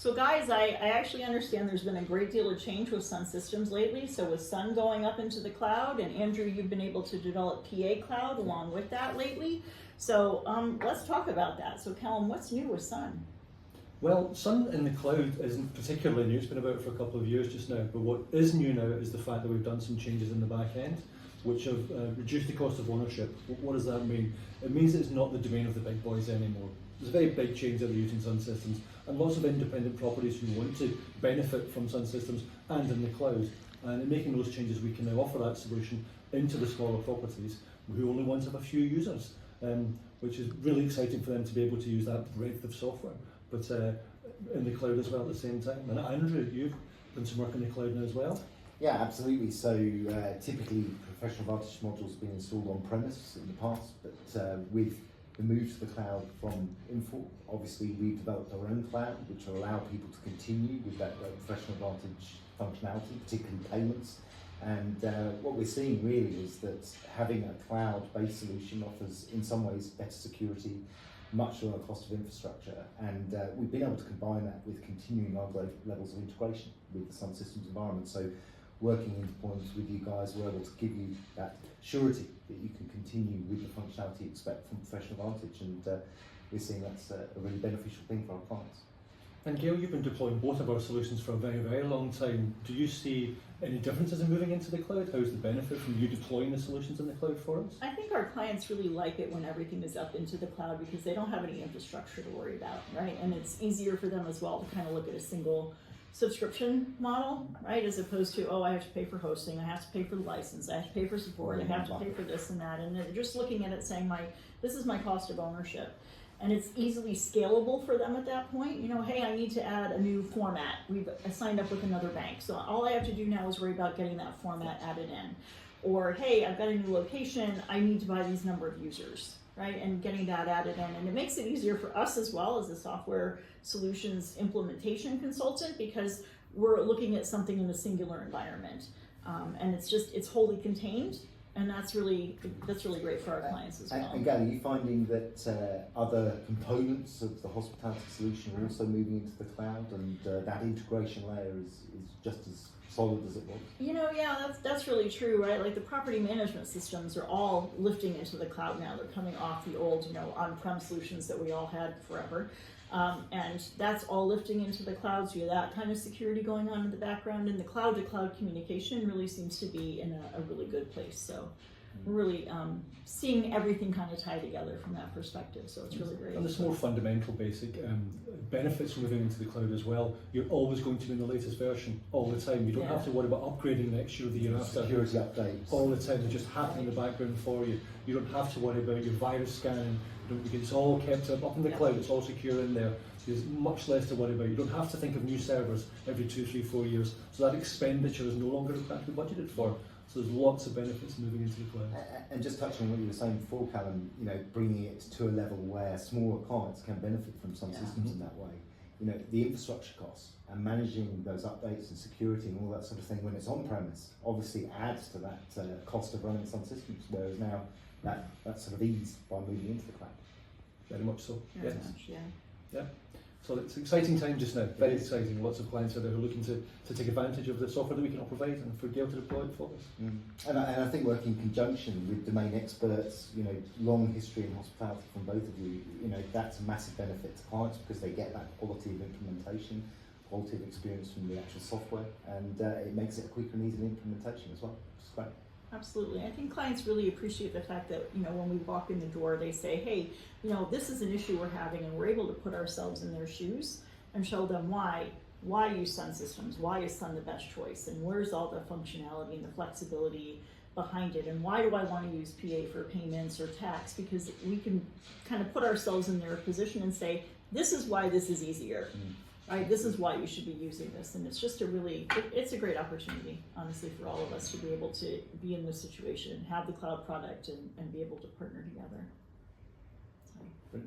So guys, I actually understand there's been a great deal of change with SunSystems lately. So with Sun going up into the cloud, and Andrew, you've been able to develop PA Cloud along with that lately. So let's talk about that. So Callum, what's new with Sun? Well, Sun in the cloud isn't particularly new. It's been about for a couple of years just now. But what is new now is the fact that we've done some changes in the back end, which have reduced the cost of ownership. What does that mean? It means it's not the domain of the big boys anymore. There's a very big change that they're using SunSystems, and lots of independent properties who want to benefit from SunSystems and in the cloud. And in making those changes, we can now offer that solution into the smaller properties who only want to have a few users, which is really exciting for them to be able to use that breadth of software, but in the cloud as well at the same time. And Andrew, you've done some work in the cloud now as well. Yeah, absolutely. So typically Professional Vantage modules have been installed on premise in the past, but with the move to the cloud from Infor, obviously we've developed our own cloud, which will allow people to continue with that Professional Vantage functionality, particularly payments. And what we're seeing really is that having a cloud-based solution offers, in some ways, better security, much lower cost of infrastructure, and we've been able to combine that with continuing our levels of integration with the SunSystems environment. So working in deployments with you guys, we're able to give you that surety that you can continue with the functionality you expect from Professional Vantage, and we're seeing that's a really beneficial thing for our clients. And Gail, you've been deploying both of our solutions for a very, very long time. Do you see any differences in moving into the cloud? How's the benefit from you deploying the solutions in the cloud for us? I think our clients really like it when everything is up into the cloud because they don't have any infrastructure to worry about, right? And it's easier for them as well to kind of look at a single subscription model, right? As opposed to, oh, I have to pay for hosting, I have to pay for the license, I have to pay for support, I have to pay for this and that. And they're just looking at it saying, this is my cost of ownership. And it's easily scalable for them at that point. You know, hey, I need to add a new format. We've signed up with another bank. So all I have to do now is worry about getting that format added in. Or, hey, I've got a new location. I need to buy these number of users, right? And getting that added in. And it makes it easier for us as well as a software solutions implementation consultant because we're looking at something in a singular environment. And it's wholly contained. And that's really great for our clients as well. And Gary, are you finding that other components of the hospitality solution are also moving into the cloud, and that integration layer is just as solid as it was? You know, yeah, that's really true, right? Like the property management systems are all lifting into the cloud now. They're coming off the old, on-prem solutions that we all had forever. And that's all lifting into the cloud, so you have that kind of security going on in the background, and the cloud-to-cloud communication really seems to be in a really good place. So we're really seeing everything kind of tie together from that perspective, so it's really great. And there's more fundamental basic benefits from moving into the cloud as well. You're always going to be in the latest version all the time. You don't have to worry about upgrading next year or the year after. Security updates. All the time, they just happen in the background for you. You don't have to worry about your virus scanning. It's all kept up in the cloud, it's all secure in there. There's much less to worry about. You don't have to think of new servers every 2, 3, 4 years. So that expenditure is no longer exactly budgeted for. So there's lots of benefits moving into the cloud. And just touching on what you were saying before, Callum, bringing it to a level where smaller clients can benefit from some systems in that way. The infrastructure costs and managing those updates and security and all that sort of thing when it's on premise obviously adds to that cost of running some systems, whereas now that's sort of eased by moving into the cloud. Very much so. Very yes. much, yeah. Yeah. So it's an exciting time just now. Very exciting. Lots of clients out there who are looking to take advantage of the software that we can all provide and for Gail to deploy it for us. And I think working in conjunction with domain experts, long history in hospitality from both of you, that's a massive benefit to clients because they get that quality of implementation, quality of experience from the actual software, and it makes it a quicker and easier implementation as well, which is great. Absolutely. I think clients really appreciate the fact that, when we walk in the door, they say, hey, this is an issue we're having, and we're able to put ourselves in their shoes and show them why use SunSystems, why is Sun the best choice, and where's all the functionality and the flexibility behind it, and why do I want to use PA for payments or tax, because we can kind of put ourselves in their position and say, this is why this is easier. Right, this is why you should be using this, and it's just it's a great opportunity, honestly, for all of us to be able to be in this situation and have the cloud product and be able to partner together. So.